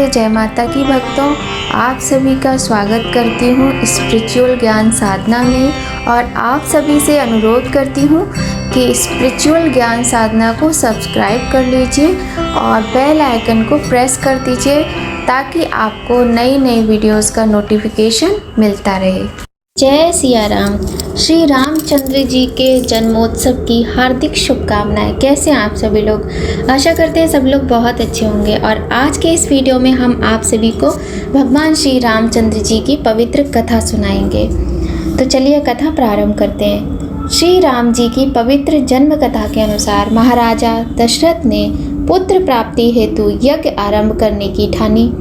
नमस्ते, जय माता की भक्तों। आप सभी का स्वागत करती हूँ स्पिरिचुअल ज्ञान साधना में और आप सभी से अनुरोध करती हूँ कि स्पिरिचुअल ज्ञान साधना को सब्सक्राइब कर लीजिए और बेल आइकन को प्रेस कर दीजिए ताकि आपको नई नई वीडियोस का नोटिफिकेशन मिलता रहे। जय सिया राम। श्री रामचंद्र जी के जन्मोत्सव की हार्दिक शुभकामनाएं। कैसे हैं आप सभी लोग? आशा करते हैं सब लोग बहुत अच्छे होंगे। और आज के इस वीडियो में हम आप सभी को भगवान श्री रामचंद्र जी की पवित्र कथा सुनाएंगे। तो चलिए कथा प्रारंभ करते हैं। श्री राम जी की पवित्र जन्म कथा के अनुसार महाराजा दशरथ ने पुत्र प्राप्ति हेतु यज्ञ आरंभ करने की ठानी।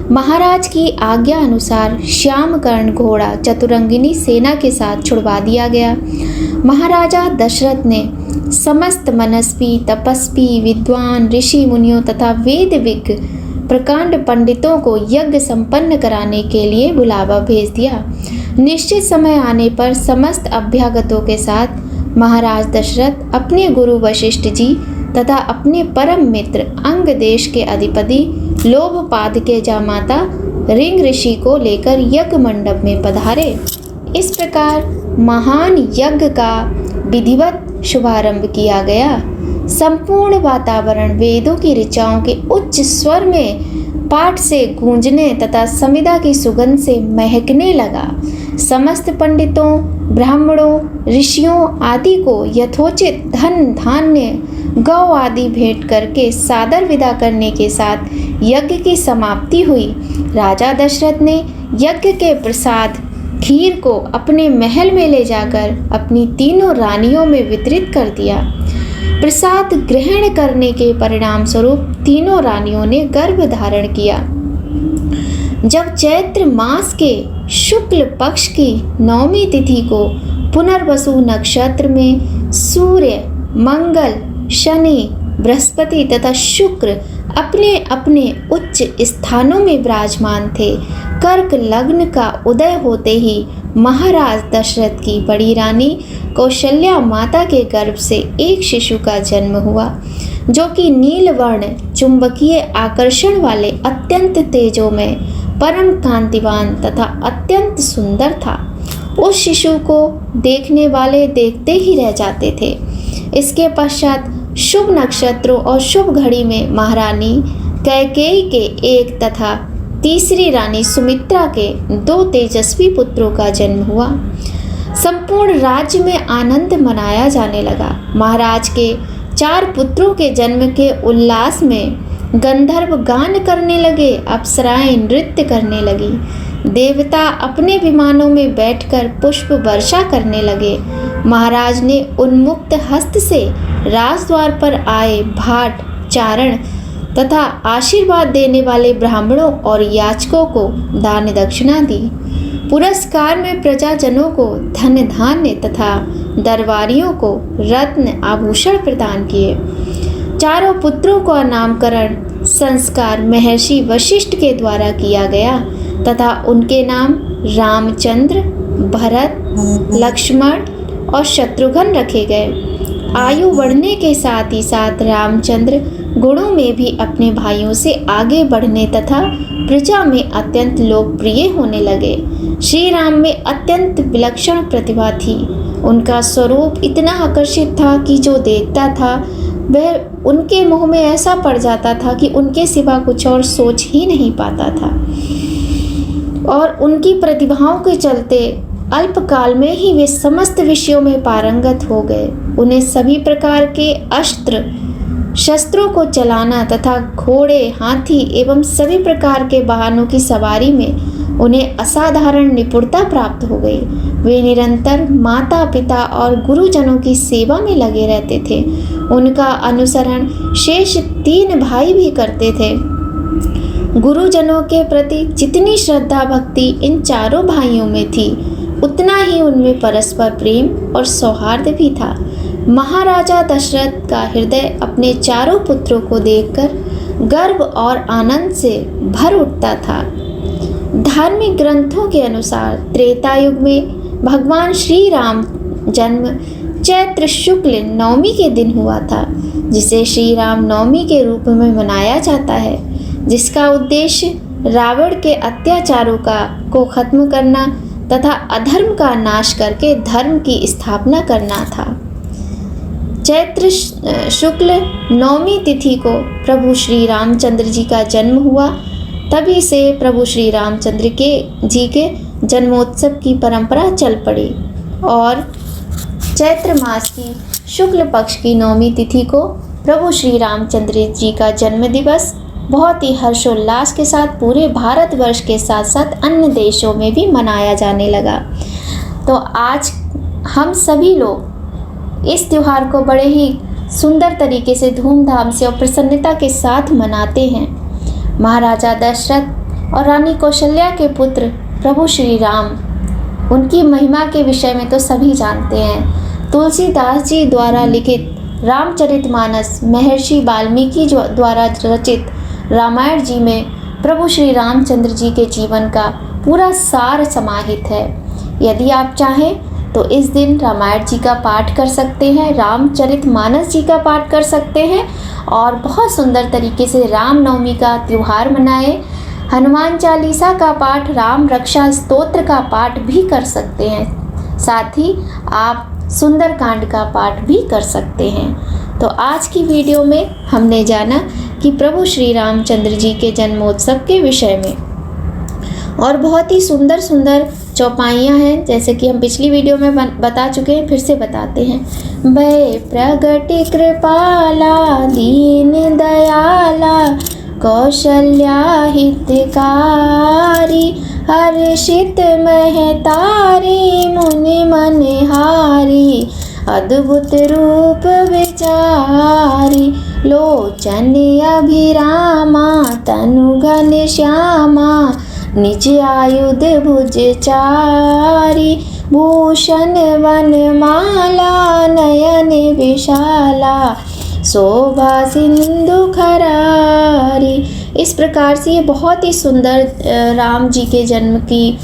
महाराज की आज्ञा अनुसार श्यामकर्ण घोड़ा चतुरंगिनी सेना के साथ छुड़वा दिया गया। महाराजा दशरथ ने समस्त मनस्वी, तपस्वी, विद्वान, ऋषि मुनियों तथा वेद विज्ञ प्रकांड पंडितों को यज्ञ संपन्न कराने के लिए बुलावा भेज दिया। निश्चित समय आने पर समस्त अभ्यागतों के साथ महाराज दशरथ अपने गुरु वशिष्ठ जी तथा अपने परम मित्र अंग देश के अधिपति लोभपाद के जामाता रिंग ऋषि को लेकर यज्ञ मंडप में पधारे। इस प्रकार महान यज्ञ का विधिवत शुभारंभ किया गया। संपूर्ण वातावरण वेदों की ऋचाओं के उच्च स्वर में पाठ से गूंजने तथा समिधा की सुगंध से महकने लगा। समस्त पंडितों, ब्राह्मणों, ऋषियों आदि को यथोचित धन धान्य गौ आदि भेंट करके सादर विदा करने के साथ यज्ञ की समाप्ति हुई। राजा दशरथ ने यज्ञ के प्रसाद खीर को अपने महल में ले जाकर अपनी तीनों रानियों में वितरित कर दिया। प्रसाद ग्रहण करने के परिणाम स्वरूप तीनों रानियों ने गर्भ धारण किया। जब चैत्र मास के शुक्ल पक्ष की 9वीं तिथि को पुनर्वसु नक्षत्र में सूर्य, मंगल, शनि, बृहस्पति तथा शुक्र अपने अपने उच्च स्थानों में विराजमान थे, कर्क लग्न का उदय होते ही महाराज दशरथ की बड़ी रानी कौशल्या माता के गर्भ से एक शिशु का जन्म हुआ, जो कि नीलवर्ण चुंबकीय आकर्षण वाले अत्यंत तेजोमय, परम कांतिवान तथा अत्यंत सुंदर था। उस शिशु को देखने वाले देखते ही रह जाते थे। इसके पश्चात शुभ नक्षत्रों और शुभ घड़ी में महारानी कैकेयी के एक तथा तीसरी रानी सुमित्रा के 2 तेजस्वी पुत्रों का जन्म हुआ। संपूर्ण राज्य में आनंद मनाया जाने लगा। महाराज के 4 पुत्रों के जन्म के उल्लास में गंधर्व गान करने लगे, अप्सराएं नृत्य करने लगी, देवता अपने विमानों में बैठकर पुष्प वर्षा करने लगे। महाराज ने उन्मुक्त हस्त से राजद्वार पर आए भाट, चारण तथा आशीर्वाद देने वाले ब्राह्मणों और याचकों को दान दक्षिणा दी। पुरस्कार में प्रजाजनों को धन धान्य तथा दरबारियों को रत्न आभूषण प्रदान किए। 4 पुत्रों का नामकरण संस्कार महर्षि वशिष्ठ के द्वारा किया गया तथा उनके नाम रामचंद्र, भरत, लक्ष्मण और शत्रुघ्न रखे गए। आयु बढ़ने के साथ ही साथ रामचंद्र गुणों में भी अपने भाइयों से आगे बढ़ने तथा प्रजा में अत्यंत लोकप्रिय होने लगे। श्री राम में अत्यंत विलक्षण प्रतिभा थी। उनका स्वरूप इतना आकर्षित था कि जो देखता था वह उनके मुंह में ऐसा पड़ जाता था कि उनके सिवा कुछ और सोच ही नहीं पाता था। और उनकी प्रतिभाओं के चलते अल्पकाल में ही वे समस्त विषयों में पारंगत हो गए। उन्हें सभी प्रकार के अस्त्र शस्त्रों को चलाना तथा घोड़े, हाथी एवं सभी प्रकार के वाहनों की सवारी में उन्हें असाधारण निपुणता प्राप्त हो गई। वे निरंतर माता पिता और गुरुजनों की सेवा में लगे रहते थे। उनका अनुसरण शेष 3 भाई भी करते थे। गुरुजनों के प्रति जितनी श्रद्धा भक्ति इन 4 भाइयों में थी, उतना ही उनमें परस्पर प्रेम और सौहार्द भी था। महाराजा दशरथ का हृदय अपने 4 पुत्रों को देखकर गर्व और आनंद से भर उठता था। धार्मिक ग्रंथों के अनुसार त्रेता युग में भगवान श्री राम जन्म चैत्र शुक्ल 9वीं के दिन हुआ था, जिसे श्री राम नवमी के रूप में मनाया जाता है। जिसका उद्देश्य रावण के अत्याचारों को खत्म करना तथा अधर्म का नाश करके धर्म की स्थापना करना था। चैत्र शुक्ल नवमी तिथि को प्रभु श्री रामचंद्र जी का जन्म हुआ। तभी से प्रभु श्री रामचंद्र जी के जन्मोत्सव की परंपरा चल पड़ी और चैत्र मास की शुक्ल पक्ष की नवमी तिथि को प्रभु श्री रामचंद्र जी का जन्म दिवस बहुत ही हर्षोल्लास के साथ पूरे भारतवर्ष के साथ साथ अन्य देशों में भी मनाया जाने लगा। तो आज हम सभी लोग इस त्यौहार को बड़े ही सुंदर तरीके से धूमधाम से और प्रसन्नता के साथ मनाते हैं। महाराजा दशरथ और रानी कौशल्या के पुत्र प्रभु श्री राम, उनकी महिमा के विषय में तो सभी जानते हैं। तुलसीदास जी द्वारा लिखित रामचरितमानस, महर्षि वाल्मीकि द्वारा रचित रामायण जी में प्रभु श्री रामचंद्र जी के जीवन का पूरा सार समाहित है। यदि आप चाहें तो इस दिन रामायण जी का पाठ कर सकते हैं, रामचरितमानस जी का पाठ कर सकते हैं और बहुत सुंदर तरीके से रामनवमी का त्यौहार मनाएं। हनुमान चालीसा का पाठ, राम रक्षा स्तोत्र का पाठ भी कर सकते हैं। साथ ही आप सुंदरकांड का पाठ भी कर सकते हैं। तो आज की वीडियो में हमने जाना कि प्रभु श्री रामचंद्र जी के जन्मोत्सव के विषय में, और बहुत ही सुंदर सुंदर चौपाइयाँ हैं, जैसे कि हम पिछली वीडियो में बता चुके हैं, फिर से बताते हैं। भय प्रगति कृपाला दीन दयाला कौशल्या हितकारी हर्षित महतारी मुनि मनहारी अद्भुत रूप विचारी लोचन अभिरामा तनु घन श्यामा निज आयुध भुज चारी भूषण वनमाला नयन विशाला शोभा सिंधु खरारी। इस प्रकार से ये बहुत ही सुंदर राम जी के जन्म की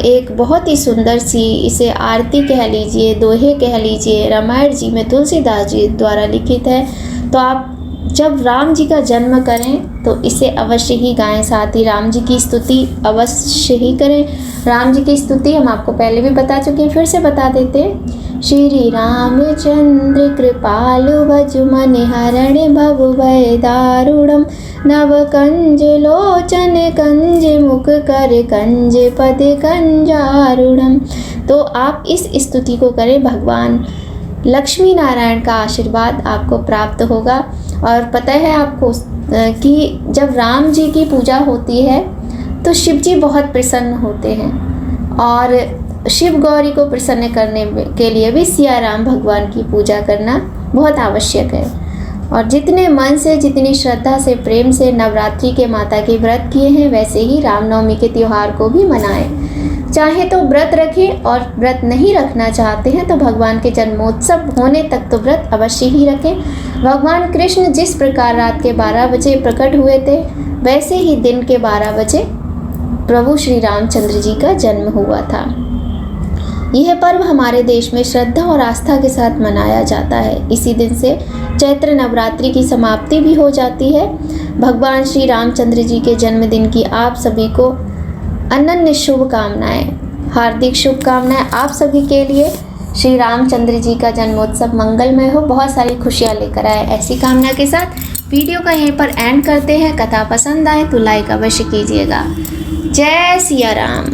एक बहुत ही सुंदर सी, इसे आरती कह लीजिए, दोहे कह लीजिए, रामायण जी में तुलसीदास जी द्वारा लिखित है। तो आप जब राम जी का जन्म करें तो इसे अवश्य ही गाएं, साथ ही राम जी की स्तुति अवश्य ही करें। राम जी की स्तुति हम आपको पहले भी बता चुके हैं, फिर से बता देते हैं। श्री रामचंद्र कृपालु भजु मन हरण भव भय दारुणम नव कंज लोचन कंज मुख कर कंज पद कंजारुणम। तो आप इस स्तुति को करें, भगवान लक्ष्मी नारायण का आशीर्वाद आपको प्राप्त होगा। और पता है आपको कि जब राम जी की पूजा होती है तो शिव जी बहुत प्रसन्न होते हैं, और शिव गौरी को प्रसन्न करने के लिए भी सिया राम भगवान की पूजा करना बहुत आवश्यक है। और जितने मन से, जितनी श्रद्धा से, प्रेम से नवरात्रि के माता के व्रत किए हैं, वैसे ही रामनवमी के त्यौहार को भी मनाएं। चाहे तो व्रत रखें, और व्रत नहीं रखना चाहते हैं तो भगवान के जन्मोत्सव होने तक तो व्रत अवश्य ही रखें। भगवान कृष्ण जिस प्रकार रात के 12 बजे प्रकट हुए थे, वैसे ही दिन के 12 बजे प्रभु श्री रामचंद्र जी का जन्म हुआ था। यह पर्व हमारे देश में श्रद्धा और आस्था के साथ मनाया जाता है। इसी दिन से चैत्र नवरात्रि की समाप्ति भी हो जाती है। भगवान श्री रामचंद्र जी के जन्मदिन की आप सभी को अनन्य शुभकामनाएं, हार्दिक शुभकामनाएं आप सभी के लिए। श्री रामचंद्र जी का जन्मोत्सव मंगलमय हो, बहुत सारी खुशियां लेकर आए, ऐसी कामना के साथ वीडियो का यहीं पर एंड करते हैं। कथा पसंद आए तो लाइक अवश्य कीजिएगा। जय सिया राम।